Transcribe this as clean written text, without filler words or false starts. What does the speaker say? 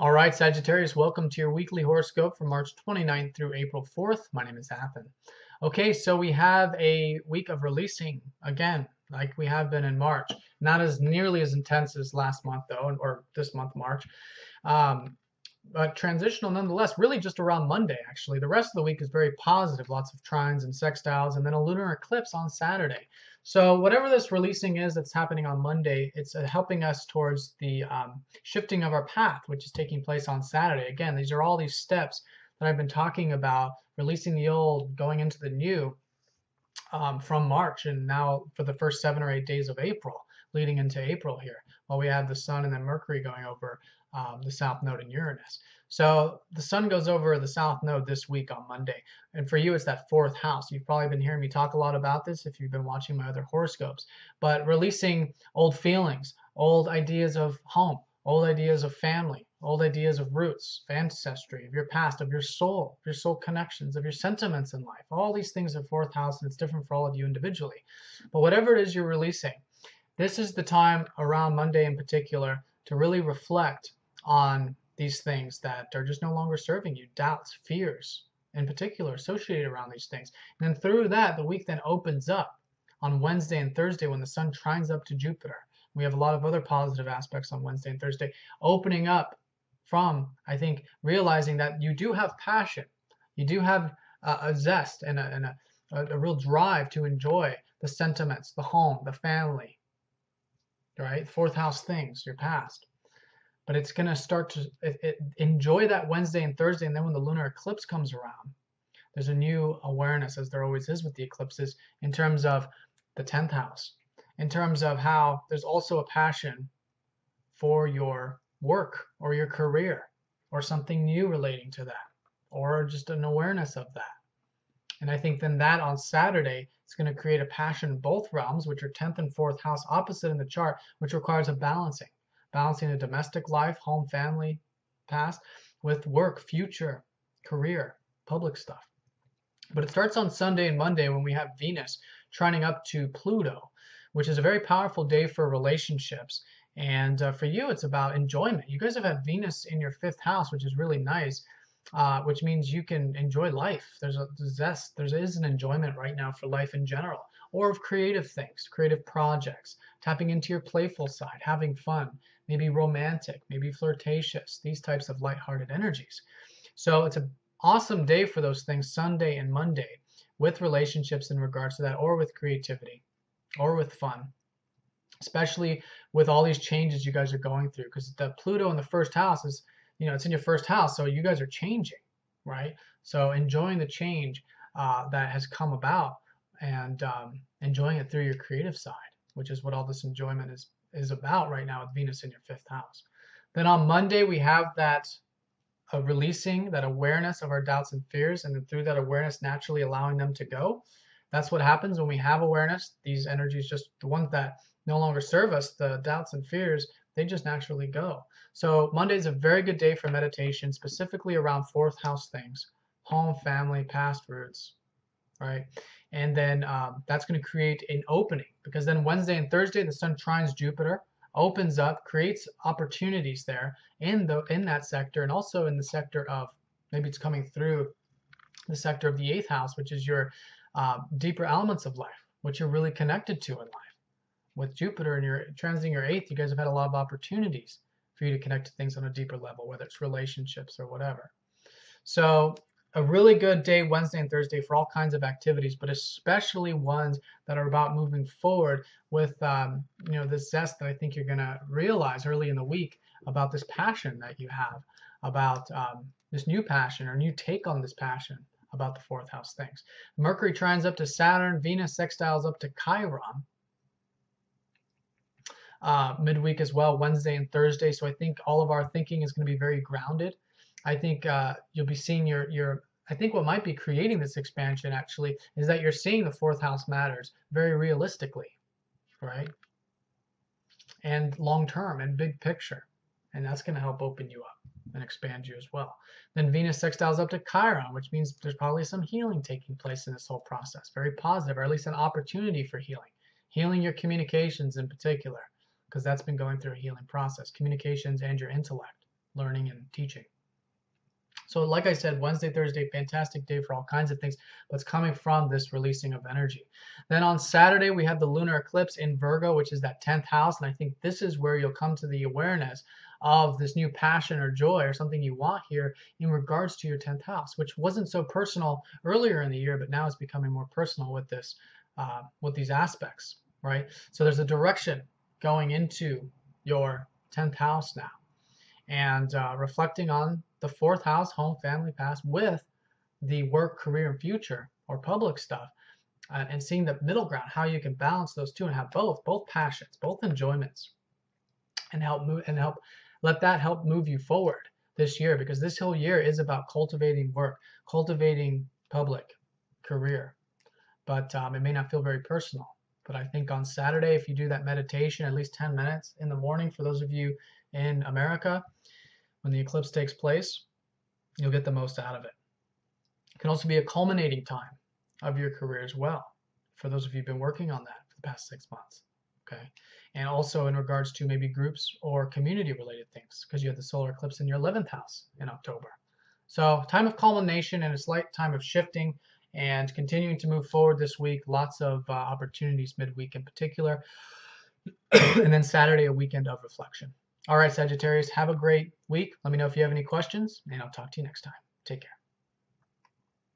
All right, Sagittarius, welcome to your weekly horoscope from March 29th through April 4th. My name is Athen. Okay, so we have a week of releasing again, like we have been in March. Not as nearly as intense as last month, though, or this month, March. But transitional nonetheless, really just around Monday, actually. The rest of the week is very positive, lots of trines and sextiles, and then a lunar eclipse on Saturday. So whatever this releasing is that's happening on Monday, it's helping us towards the shifting of our path, which is taking place on Saturday. Again, these are all these steps that I've been talking about, releasing the old, going into the new from March, and now for the first 7 or 8 days of April, leading into April here, while we have the Sun and then Mercury going over the South Node in Uranus. So the Sun goes over the South Node this week on Monday. And for you, it's that fourth house. You've probably been hearing me talk a lot about this if you've been watching my other horoscopes. But releasing old feelings, old ideas of home, old ideas of family, old ideas of roots, of ancestry, of your past, of your soul connections, of your sentiments in life. All these things are fourth house, and it's different for all of you individually. But whatever it is you're releasing, this is the time around Monday in particular to really reflect on these things that are just no longer serving you, doubts, fears in particular associated around these things. And then through that, the week then opens up on Wednesday and Thursday when the Sun trines up to Jupiter. We have a lot of other positive aspects on Wednesday and Thursday, opening up from, I think, realizing that you do have passion. You do have a zest and a real drive to enjoy the sentiments, the home, the family, right? Fourth house things, your past. But it's going to start to enjoy that Wednesday and Thursday. And then when the lunar eclipse comes around, there's a new awareness, as there always is with the eclipses, in terms of the 10th house, in terms of how there's also a passion for your work or your career or something new relating to that, or just an awareness of that. And I think then that on Saturday, it's going to create a passion in both realms, which are 10th and 4th house opposite in the chart, which requires a balancing a domestic life, home, family, past, with work, future, career, public stuff. But it starts on Sunday and Monday when we have Venus trining up to Pluto, which is a very powerful day for relationships. And for you, it's about enjoyment. You guys have had Venus in your 5th house, which is really nice, which means you can enjoy life. There's a zest. There is an enjoyment right now for life in general, or of creative things, creative projects, tapping into your playful side, having fun, maybe romantic, maybe flirtatious, these types of lighthearted energies. So it's an awesome day for those things, Sunday and Monday, with relationships in regards to that, or with creativity, or with fun, especially with all these changes you guys are going through, because the Pluto in the 1st house is, it's in your 1st house, so you guys are changing, right? So enjoying the change that has come about, and enjoying it through your creative side, which is what all this enjoyment is about right now with Venus in your 5th house. Then on Monday, we have that releasing, that awareness of our doubts and fears, and then through that awareness, naturally allowing them to go. That's what happens when we have awareness. These energies, just the ones that no longer serve us, the doubts and fears, they just naturally go. So Monday is a very good day for meditation, specifically around 4th house things, home, family, past, roots, right? And then that's going to create an opening, because then Wednesday and Thursday, the Sun trines Jupiter, opens up, creates opportunities there in that sector, and also in the sector of, maybe it's coming through the sector of the 8th house, which is your deeper elements of life, what you're really connected to in life. With Jupiter and you're transiting your 8th, you guys have had a lot of opportunities for you to connect to things on a deeper level, whether it's relationships or whatever. So a really good day Wednesday and Thursday for all kinds of activities, but especially ones that are about moving forward with this zest that I think you're going to realize early in the week about this passion that you have, about this new passion or new take on this passion about the 4th house things. Mercury trines up to Saturn, Venus sextiles up to Chiron. Midweek as well, Wednesday and Thursday. So I think all of our thinking is going to be very grounded. I think you'll be seeing I think what might be creating this expansion actually is that you're seeing the 4th house matters very realistically, right? And long term and big picture. And that's going to help open you up and expand you as well. Then Venus sextiles up to Chiron, which means there's probably some healing taking place in this whole process. Very positive, or at least an opportunity for healing. Healing your communications in particular, because that's been going through a healing process. Communications and your intellect. learning and teaching. So like I said, Wednesday, Thursday, fantastic day for all kinds of things, but it's coming from this releasing of energy. Then on Saturday, we have the lunar eclipse in Virgo, which is that 10th house. And I think this is where you'll come to the awareness of this new passion or joy or something you want here in regards to your 10th house, which wasn't so personal earlier in the year, but now it's becoming more personal with this, with these aspects, right? So there's a direction going into your 10th house now, and reflecting on the 4th house, home, family, past, with the work, career, and future or public stuff, and seeing the middle ground, how you can balance those two and have both passions, both enjoyments, and let that help move you forward this year, because this whole year is about cultivating work, cultivating public career, but it may not feel very personal. But I think on Saturday, if you do that meditation, at least 10 minutes in the morning, for those of you in America, when the eclipse takes place, you'll get the most out of it. It can also be a culminating time of your career as well, for those of you who've been working on that for the past 6 months. Okay. And also in regards to maybe groups or community related things, because you have the solar eclipse in your 11th house in October. So time of culmination and a slight time of shifting and continuing to move forward this week. Lots of opportunities midweek in particular. And then Saturday, a weekend of reflection. All right, Sagittarius, have a great week. Let me know if you have any questions, and I'll talk to you next time. Take care.